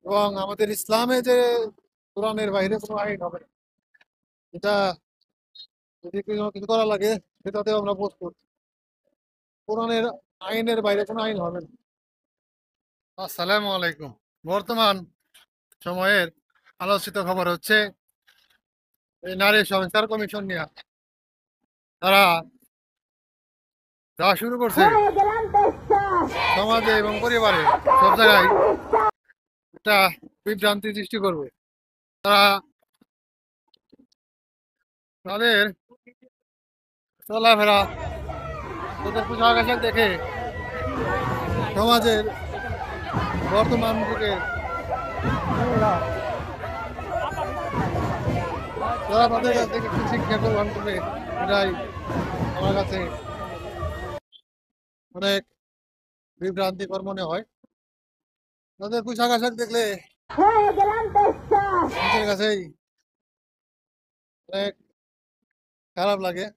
এবং আমাদের ইসলামে যে কোরআনের বাইরে কোনো আইন হবে না। এটা যদি কোনো কিছু করা লাগে সেটাতেও আমরা প্রস্তুত। কোরআনের আইনের বাইরে কোনো আইন হবে না। আসসালামু আলাইকুম। বর্তমান সময়ের আলোচিত খবর হচ্ছে এই নারী সংস্কার কমিশন নিয়ে তারা যা শুরু করছে সমাজে এবং পরিবারে সব জায়গায় একটা বিভ্রান্তি সৃষ্টি করবে। তারা তাদের চলাফেরা, তাদের পোশাক আশাক দেখে সমাজের বর্তমান যুগের মেয়েরা যারা তাদের কাছ থেকে কি শিক্ষা গ্রহণ করবে, এটাই আমার কাছে অনেক বিভ্রান্তিকর মনে হয়। তাদের পোশাক আশাক দেখলে নিজের কাছেই অনেক খারাপ লাগে।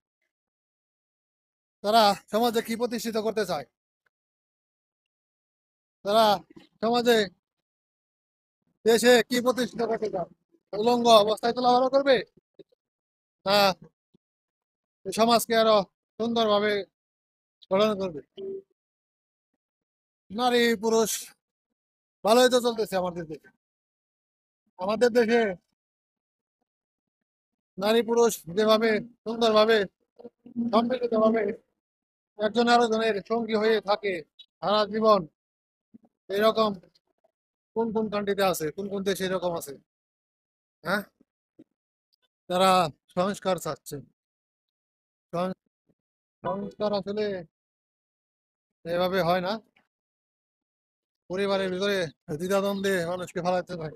তারা সমাজে কি প্রতিষ্ঠিত করতে চায়? তারা সমাজে, দেশে কি প্রতিষ্ঠিত করতে চায়? উলঙ্গ অবস্থায় চলাফেরা করবে, না এই সমাজকে আরো সুন্দরভাবে গঠন করবে? নারী পুরুষ ভালোই তো চলতেছে আমাদের দেশে। আমাদের দেশে নারী পুরুষ যেভাবে সুন্দরভাবে সম্মিলিতভাবে একজন আরেকজনের সঙ্গী হয়ে থাকে সারা জীবন, এরকম কোন কোন কান্ট্রিতে আছে, কোন কোন দেশে এরকম আছে? হ্যাঁ, তারা সংস্কার চাচ্ছে। সং- সংস্কার আসলে এভাবে হয় না। পরিবারের ভিতরে দ্বিধাদ্বন্দ্বে মানুষকে ফেলাতে হয়,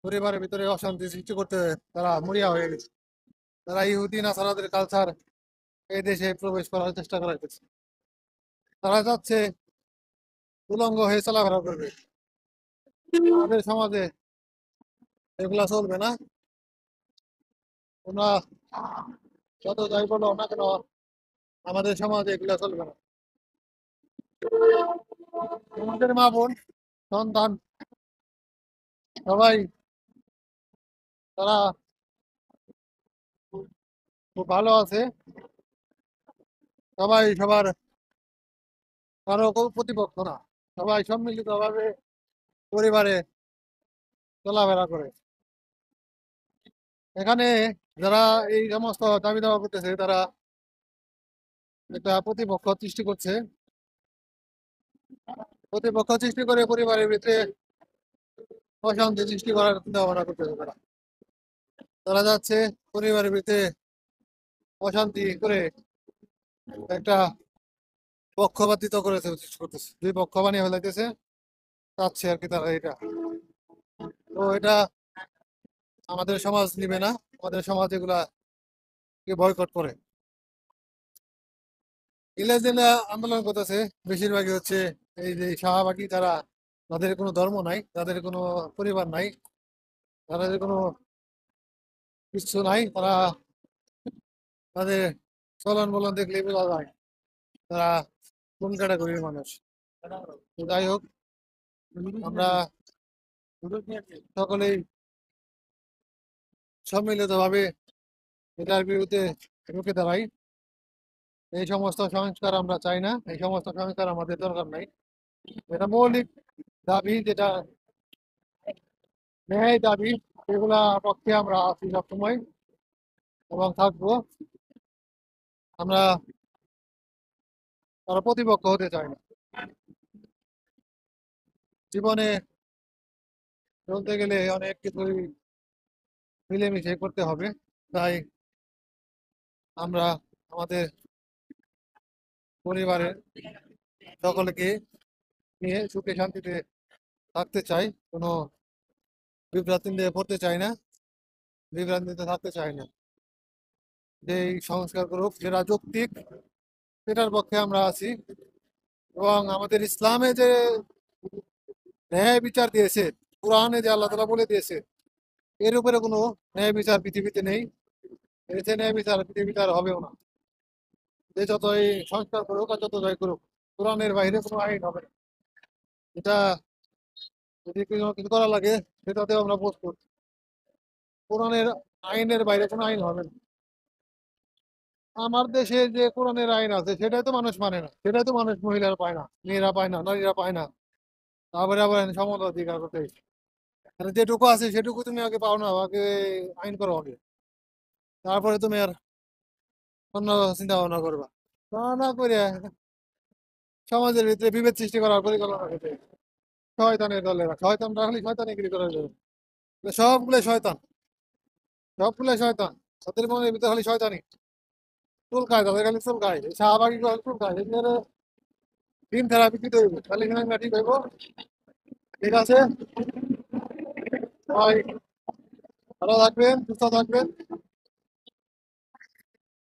পরিবারের ভিতরে অশান্তি সৃষ্টি করতে তারা মরিয়া হয়ে গেছে। তারা ইহুদি নাসারাদের কালচার এই দেশে প্রবেশ করার চেষ্টা করাইতেছে। তারা চাচ্ছে উলঙ্গ হয়ে চলাফেরা করবে। আমাদের সমাজে এগুলা চলবে না। তোমরা যত যাই বলো না কেন, আমাদের সমাজে এগুলা চলবে না। আমাদের মা বোন সন্তান সবাই তারা খুব ভালো আছে। সবাই সবার কারো প্রতিপক্ষ না। সবাই সম্মিলিত ভাবে পরিবারে চলাফেরা করে। এখানে যারা এই সমস্ত দাবি দাওয়া করতেছে তারা একটা প্রতিপক্ষ সৃষ্টি করছে। প্রতিপক্ষ সৃষ্টি করে পরিবারের ভিতরে অশান্তি সৃষ্টি করার চিন্তা ভাবনা করতেছে তারা। তারা যাচ্ছে পরিবারের ভিতরে অশান্তি করে একটা পক্ষপাতিত্ব করেছে, করতেছে, দুই পক্ষ বানিয়ে ফেলাইতেছে চাচ্ছে আর কি তারা এটা। তো এটা আমাদের সমাজ নিবে না। আমাদের সমাজ এগুলা কে বয়কট করে। ইংরেজরা আন্দোলন করতেছে বেশিরভাগই হচ্ছে এই যে শাহবাগী, যারা তাদের কোনো ধর্ম নাই, তাদের কোনো পরিবার নাই, তাদের কোনো কিছু নাই। তারা তাদের চলন বলন দেখলেই বোঝা যায় তারা কোন ক্যাটাগরির মানুষ। তো যাই হোক, আমরা সকলেই সম্মিলিতভাবে এটার বিরুদ্ধে রুখে দাঁড়াই। এই সমস্ত সংস্কার আমরা চাই না, এই সমস্ত সংস্কার আমাদের দরকার নাই। এটা মৌলিক দাবি, যেটা ন্যায় দাবি, এগুলা পক্ষে আমরা আছি সবসময় এবং থাকবো। আমরা তার প্রতিপক্ষ হতে চাই না। জীবনে চলতে গেলে অনেক কিছুই মিলেমিশে করতে হবে। তাই আমরা আমাদের পরিবারের সকলকে নিয়ে সুখে শান্তিতে থাকতে চাই। কোনো বিভ্রান্তিতে পড়তে চাই না, বিভ্রান্তিতে থাকতে চাই না। যেই সংস্কার করুক যেটা যৌক্তিক, সেটার পক্ষে আমরা আছি। এবং আমাদের ইসলামে যে ন্যায় বিচার দিয়েছে, কোরআনে যে আল্লাহ তাআলা বলে দিয়েছে, এর উপরে কোনো ন্যায় বিচার পৃথিবীতে নেই। এর চেয়ে ন্যায় বিচার পৃথিবীতে আর হবেও না। যে যতই সংস্কার করুক আর যত যাই করুক, কোরআনের বাইরে কোনো আইন হবে না। এটা যদি কোনো কিছু করা লাগে সেটাতেও আমরা প্রস্তুত। কোরআনের আইনের বাইরে কোনো আইন হবে না। আমার দেশে যে কোরআনের আইন আছে সেটাই তো মানুষ মানে না, সেটাই তো মানুষ মহিলারা পায় না, মেয়েরা পায় না, নারীরা পায় না। তারপরে আবার সমান অধিকার করতে মানে যেটুকু আছে সেটুকু তুমি আগে পাও না, আগে আইন করো আগে, তারপরে তুমি আর অন্য চিন্তা ভাবনা করবা। তা না করে সমাজের ভিতরে বিভেদ সৃষ্টি করার পরিকল্পনা করতে শয়তানের দলেরা, শয়তানরা খালি শয়তানিগিরি করে যাবে। সবগুলো শয়তান, সবগুলো শয়তান, তাদের মনের ভিতরে খালি শয়তানি চুলকায়, তাদের খালি চুলকায়, এই শাহবাগি করে চুলকায়, এদের দিন থেরাপি কি হইব, খালি না ঠিক হইব। ঠিক আছে, সবাই ভালো থাকবেন, সুস্থ থাকবেন।